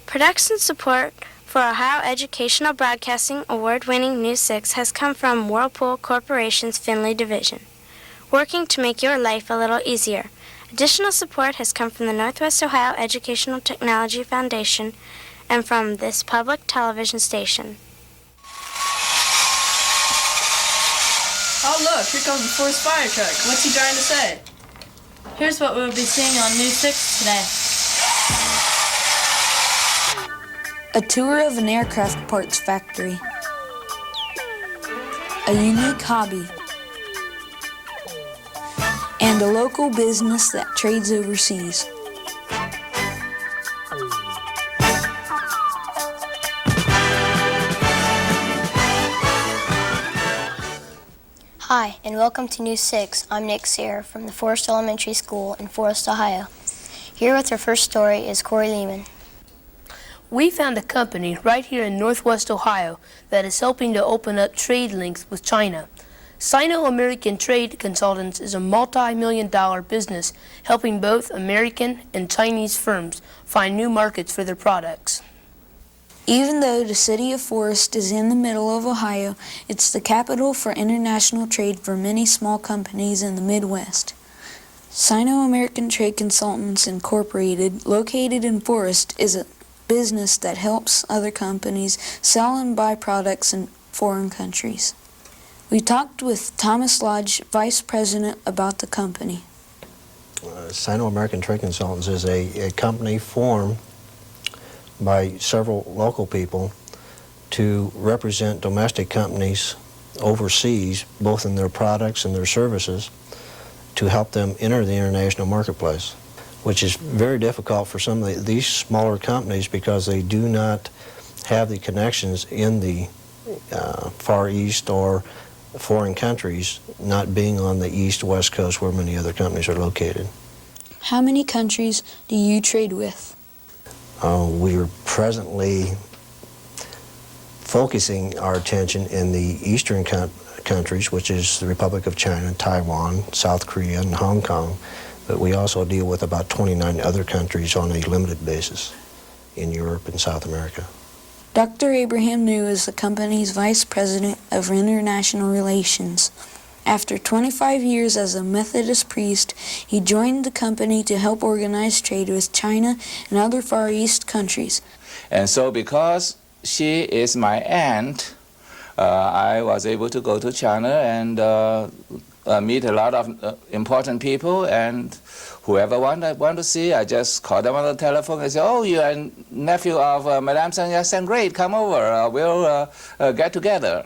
Production support for Ohio Educational Broadcasting Award-winning News 6 has come from Whirlpool Corporation's Findlay Division, working to make your life a little easier. Additional support has come from the Northwest Ohio Educational Technology Foundation and from this public television station. Oh look, here comes the Forest fire truck. What's he trying to say? Here's what we'll be seeing on News 6 today. A tour of an aircraft parts factory. A unique hobby. And a local business that trades overseas. Hi, and welcome to News 6. I'm Nick Sayre from the Forest Elementary School in Forest, Ohio. Here with our first story is Corey Lehman. We found a company right here in Northwest Ohio that is helping to open up trade links with China. Sino-American Trade Consultants is a multi-million-dollar business helping both American and Chinese firms find new markets for their products. Even though the city of Forest is in the middle of Ohio, it's the capital for international trade for many small companies in the Midwest. Sino-American Trade Consultants Incorporated, located in Forest, is a business that helps other companies sell and buy products in foreign countries. We talked with Thomas Lodge, Vice President, about the company. Sino-American Trade Consultants is a company formed by several local people to represent domestic companies overseas, both in their products and their services, to help them enter the international marketplace, which is very difficult for some of these smaller companies because they do not have the connections in the Far East or foreign countries, not being on the East-West Coast where many other companies are located. How many countries do you trade with? We are presently focusing our attention in the eastern countries, which is the Republic of China, Taiwan, South Korea, and Hong Kong. But we also deal with about 29 other countries on a limited basis in Europe and South America. Dr. Abraham New is the company's Vice President of International Relations. After 25 years as a Methodist priest, he joined the company to help organize trade with China and other Far East countries. And so because she is my aunt, I was able to go to China and meet a lot of important people, and whoever I want to see, I just call them on the telephone and say, oh, you're a nephew of Madame Sun Yat-sen, great, come over, we'll get together.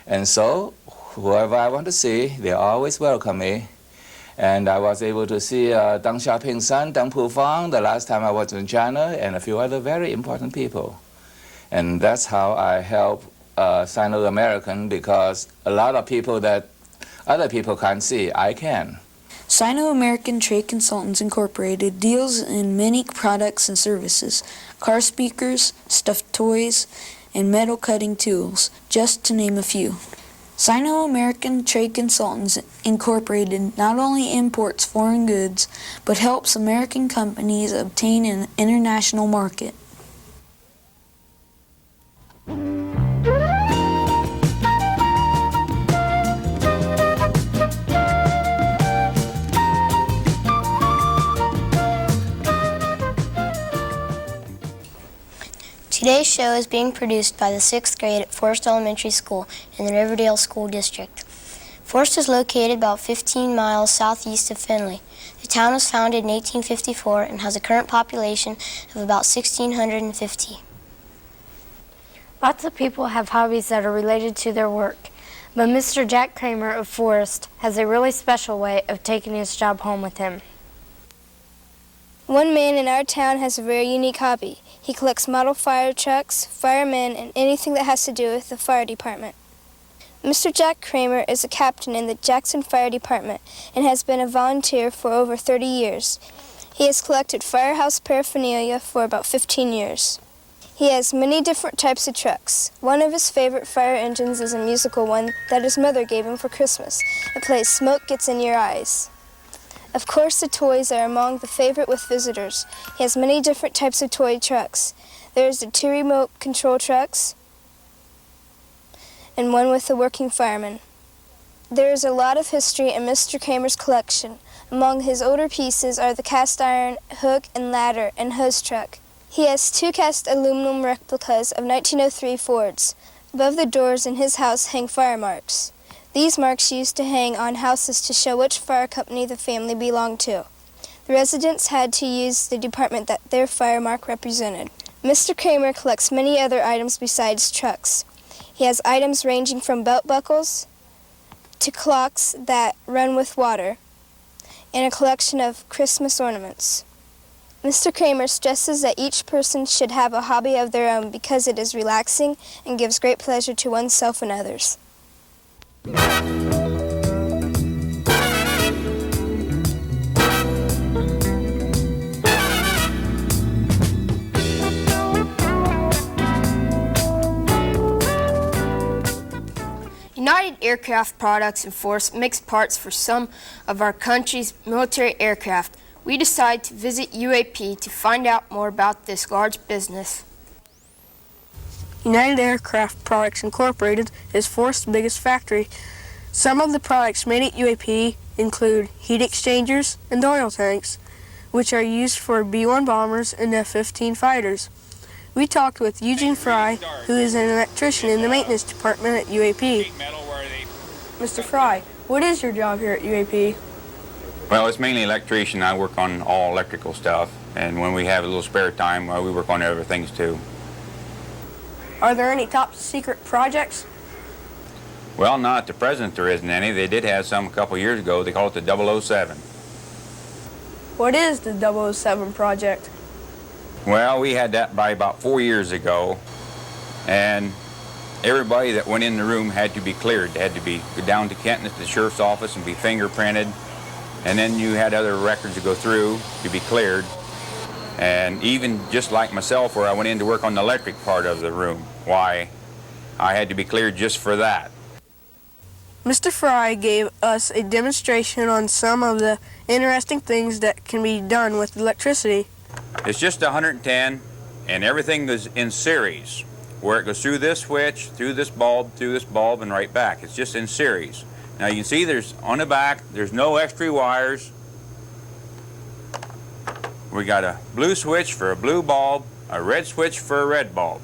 And so whoever I want to see, they always welcome me. And I was able to see Deng Xiaoping's son, Deng Pufang, the last time I was in China, and a few other very important people. And that's how I help Sino-American, because a lot of people that other people can't see, I can. Sino-American Trade Consultants Incorporated deals in many products and services: car speakers, stuffed toys, and metal cutting tools, just to name a few. Sino-American Trade Consultants Incorporated not only imports foreign goods, but helps American companies obtain an international market. Today's show is being produced by the 6th grade at Forest Elementary School in the Riverdale School District. Forest is located about 15 miles southeast of Findlay. The town was founded in 1854 and has a current population of about 1,650. Lots of people have hobbies that are related to their work, but Mr. Jack Kramer of Forest has a really special way of taking his job home with him. One man in our town has a very unique hobby. He collects model fire trucks, firemen, and anything that has to do with the fire department. Mr. Jack Kramer is a captain in the Jackson Fire Department and has been a volunteer for over 30 years. He has collected firehouse paraphernalia for about 15 years. He has many different types of trucks. One of his favorite fire engines is a musical one that his mother gave him for Christmas. It plays "Smoke Gets in Your Eyes." Of course, the toys are among the favorite with visitors. He has many different types of toy trucks. There's the 2 remote control trucks and one with a working fireman. There is a lot of history in Mr. Kramer's collection. Among his older pieces are the cast iron hook and ladder and hose truck. He has 2 cast aluminum replicas of 1903 Fords. Above the doors in his house hang fire marks. These marks used to hang on houses to show which fire company the family belonged to. The residents had to use the department that their fire mark represented. Mr. Kramer collects many other items besides trucks. He has items ranging from belt buckles to clocks that run with water, and a collection of Christmas ornaments. Mr. Kramer stresses that each person should have a hobby of their own because it is relaxing and gives great pleasure to oneself and others. United Aircraft Products and Force makes parts for some of our country's military aircraft. We decided to visit UAP to find out more about this large business. United Aircraft Products Incorporated is Force's biggest factory. Some of the products made at UAP include heat exchangers and oil tanks, which are used for B-1 bombers and F-15 fighters. We talked with Eugene Fry, who is an electrician in the maintenance department at UAP. Mr. Fry, what is your job here at UAP? Well, it's mainly electrician. I work on all electrical stuff, and when we have a little spare time, we work on other things too. Are there any top secret projects? Well, not at the present there isn't any. They did have some a couple years ago. They call it the 007. What is the 007 project? Well, we had that by about 4 years ago, and everybody that went in the room had to be cleared. They had to go down to Kenton at the sheriff's office and be fingerprinted, and then you had other records to go through to be cleared. And even just like myself, where I went in to work on the electric part of the room, why, I had to be cleared just for that. Mr. Fry gave us a demonstration on some of the interesting things that can be done with electricity. It's just 110, and everything goes in series, where it goes through this switch, through this bulb, and right back. It's just in series. Now you can see there's, on the back, there's no extra wires. We got a blue switch for a blue bulb, a red switch for a red bulb.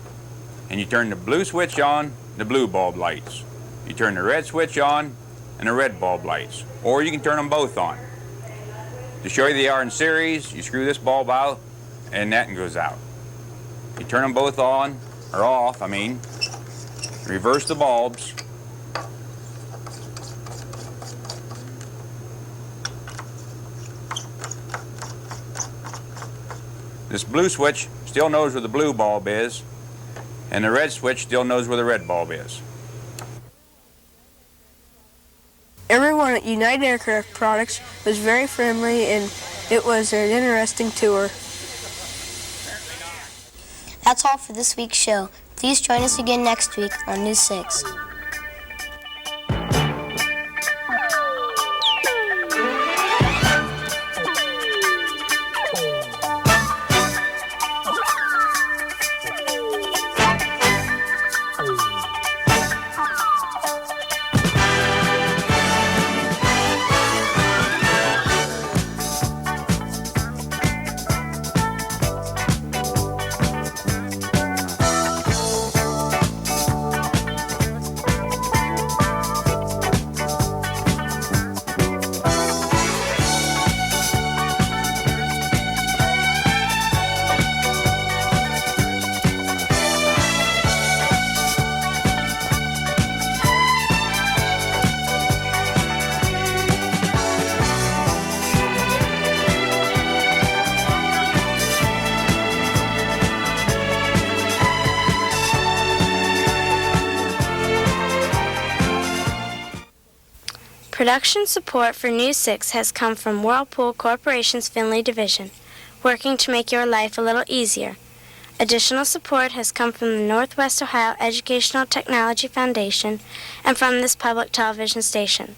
And you turn the blue switch on, the blue bulb lights. You turn the red switch on, and the red bulb lights. Or you can turn them both on. To show you they are in series, you screw this bulb out, and that goes out. You turn them both on, or off, reverse the bulbs. This blue switch still knows where the blue bulb is, and the red switch still knows where the red bulb is. Everyone at United Aircraft Products was very friendly, and it was an interesting tour. That's all for this week's show. Please join us again next week on News 6. Production support for News 6 has come from Whirlpool Corporation's Findlay Division, working to make your life a little easier. Additional support has come from the Northwest Ohio Educational Technology Foundation and from this public television station.